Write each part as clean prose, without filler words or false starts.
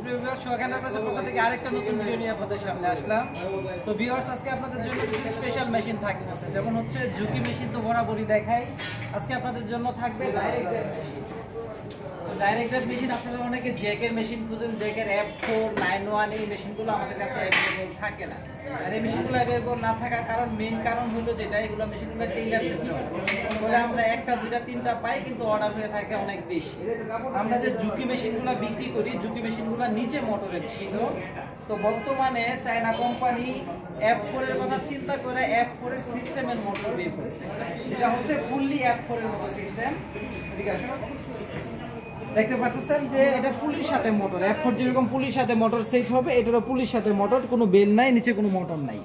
সুপ্রিয় ভিউয়ার্স, সোহাগান আপনাদের পক্ষ থেকে আরেকটা নতুন ভিডিও নিয়ে আপনাদের সামনে আসলাম। তো ভিউয়ার্স, আজকে আপনাদের জন্য কিছু স্পেশাল মেশিন থাকতেছে, যেমন হচ্ছে ঝুঁকি মেশিন তো বরাবরই দেখাই। আজকে আপনাদের জন্য থাকবে direct drive machine. Direct drive machine আপনারা অনেকে জ্যাকের মেশিন খুঁজেন, জ্যাকের F491 এই মেশিনগুলো আমাদের কাছে অ্যাভেলেবল থাকে না। আর এই মেশিনগুলো অ্যাভেলেবল না থাকার মেইন কারণ হলো যেটা, এগুলো মেশিনগুলো টেইলার্সের জন্য বলে আমরা একটা দুইটা তিনটা পাই, কিন্তু অর্ডার হয়ে থাকে অনেক বেশি। আমরা যে ঝুঁকি মেশিনগুলো বিক্রি করি, ঝুঁকি মেশিনগুলো নিচে মোটরের ছিল। তো বর্তমানে চায়না কোম্পানি F4 এর কথা চিন্তা করে F4 এর সিস্টেমের মোটর বের করছে, যেটা হচ্ছে ফুললি F4 এর মতো সিস্টেম। ঠিক আছে, দেখতে পাচ্ছেন যে এটা পুলির সাথে মোটর। F4 যেরকম পুলির সাথে মোটর সেট হবে, এটারও পুলির সাথে মোটর, কোনো বেল নাই, নিচে কোনো মোটর নাই,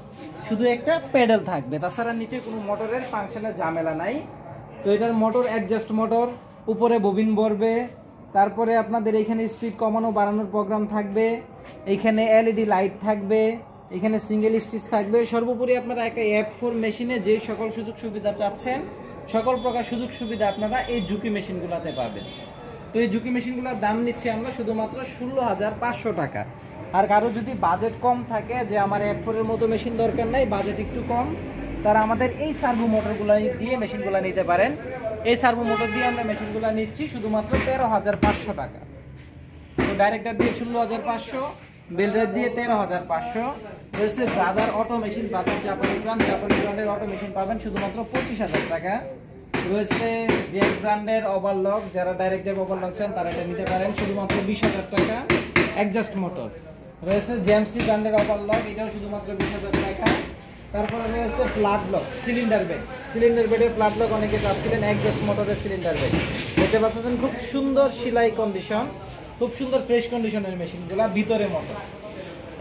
শুধু একটা প্যাডেল থাকবে, তাছাড়া নিচে কোনো মোটরের ফাংশনের ঝামেলা নাই। তো এটার মোটর অ্যাডজাস্ট মোটর, উপরে ববিন ভরবে, তারপরে আপনাদের এখানে স্পিড কমানো বাড়ানোর প্রোগ্রাম থাকবে, এইখানে এলইডি লাইট থাকবে, এখানে সিঙ্গেল স্টিচ থাকবে। সর্বোপরি আপনারা একটা F4 মেশিনে যে সকল সুযোগ সুবিধা চাচ্ছেন, সকল প্রকার সুযোগ সুবিধা আপনারা এই ঝুঁকি মেশিনগুলোতে পাবেন। তো এই ঝুঁকি মেশিনগুলোর দাম নিচ্ছি আমরা শুধুমাত্র 16,500 টাকা। আর কারো যদি বাজেট কম থাকে, যে আমার F4 এর মতো মেশিন দরকার নাই, বাজেট একটু কম, তারা আমাদের এই সার্ভো মোটরগুলো দিয়ে মেশিনগুলো নিতে পারেন। এই সার্ভো মোটর দিয়ে আমরা মেশিনগুলো নিচ্ছি শুধুমাত্র 13,500 টাকা। তো ডাইরেক্টর দিয়ে 16,500, বেলডার দিয়ে 13,500। রয়েছে ব্রাদার অটো মেশিন, ব্রাদার জাপানি ব্র্যান্ডের অটো মেশিন পাবেন শুধুমাত্র 25,000 টাকা। রয়েছে জ্যাক ব্র্যান্ডের ওভারলক, যারা ডাইরেক্ট ড্রাইভ ওভারলক চান তারা এটা নিতে পারেন শুধুমাত্র 20,000 টাকা, অ্যাডজাস্ট মোটর। রয়েছে জেমসি ব্র্যান্ডের ওভারলক, এটাও শুধুমাত্র 20,000 টাকা। তারপরে রয়েছে ফ্ল্যাট লক সিলিন্ডার বেডের ফ্ল্যাট লক অনেকে চাচ্ছিলেন, অ্যাডজাস্ট মোটরের সিলিন্ডার বেড। দেখতে পাচ্ছেন খুব সুন্দর সেলাই কন্ডিশন, খুব সুন্দর ফ্রেশ কন্ডিশনের মেশিনগুলো, ভিতরে মোটর,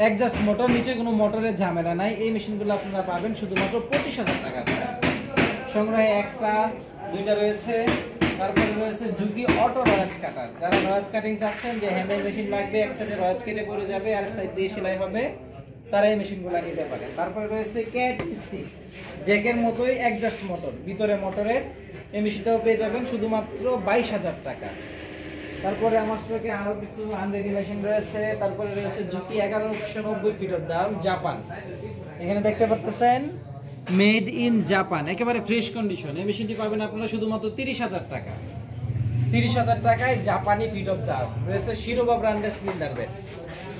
অ্যাডজাস্ট মোটর, নিচে কোনো মোটরের ঝামেলা নাই। এই মেশিনগুলো আপনারা পাবেন শুধুমাত্র 25,000 টাকা। সংগ্রহে একটা দুইটা রয়েছে। তারপরে রয়েছে ঝুঁকি অটো রয়েজ কাটার, যারা রয়েজ কাটিং চাচ্ছেন, যে হ্যান্ডেল মেশিন লাগবে, এক সাইডে রয়েজ কেটে পড়ে যাবে আর সাইড দিয়ে সেলাই হবে, তারা এই মেশিনগুলো নিতে পারেন। তারপরে রয়েছে ক্যাট স্টিক, জ্যাকের মতোই অ্যাডজাস্ট মোটর, ভিতরে মোটরের, এই মেশিনটাও পেয়ে যাবেন শুধুমাত্র 22,000 টাকা। তারপরে আমার স্টকে আরো কিছু আনরেডি মেশিন রয়েছে। তারপরে রয়েছে ঝুঁকি 1190 ফিটের দাম, জাপান। এখানে দেখতে পাচ্ছেন মেড ইন জাপান, একেবারে ফ্রেশ কন্ডিশন। এই মেশিনটি পাবেন আপনারা শুধুমাত্র 30,000 টাকা। 30,000 টাকায় জাপানি ফিট অফ দাম। রয়েছে শিরোবা ব্র্যান্ডের সিলিন্ডার বেড,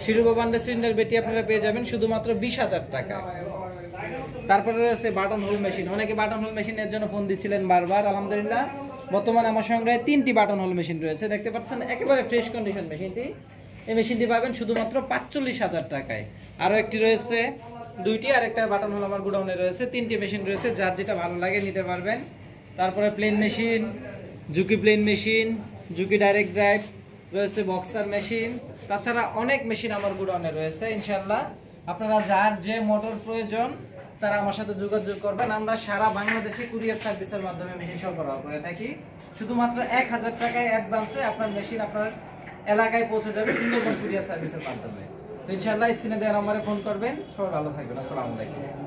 শিরোবা ব্র্যান্ডের সিলিন্ডার বেডটি আপনারা পেয়ে যাবেন শুধুমাত্র 20,000 টাকা। তারপরে রয়েছে বাটন হোল মেশিন, অনেকে বাটন হোল মেশিনের জন্য ফোন দিচ্ছিলেন বারবার। আলহামদুলিল্লাহ বর্তমানে আমার সংগ্রহে 3টি বাটন হোল মেশিন রয়েছে। দেখতে পাচ্ছেন একেবারে ফ্রেশ কন্ডিশন মেশিনটি। এই মেশিনটি পাবেন শুধুমাত্র 45,000 টাকায়। আরও একটি রয়েছে, দুইটি, আর একটা বাটন হোল আমার গোডাউনে রয়েছে। 3টি মেশিন রয়েছে, যার যেটা ভালো লাগে নিতে পারবেন। তারপরে প্লেন মেশিন, ঝুঁকি প্লেন মেশিন, ঝুঁকি ডাইরেক্ট ড্রাইভ রয়েছে, বক্সার মেশিন, তাছাড়া অনেক মেশিন আমার গোডাউনে রয়েছে। ইনশাল্লাহ আপনারা যার যে মোটর প্রয়োজন তারা আমার সাথে যোগাযোগ করবেন। আমরা সারা বাংলাদেশে কুরিয়ার সার্ভিসের মাধ্যমে মেশিন সরবরাহ করে থাকি। শুধুমাত্র 1,000 টাকায় অ্যাডভান্সে আপনার মেশিন আপনার এলাকায় পৌঁছে যাবে সুন্দরবন কুরিয়ার সার্ভিসের মাধ্যমে। তো ইনশাআল্লাহ স্ক্রিনে দেওয়া নম্বরে ফোন করবেন। সবাই ভালো থাকবেন। আসসালামু আলাইকুম।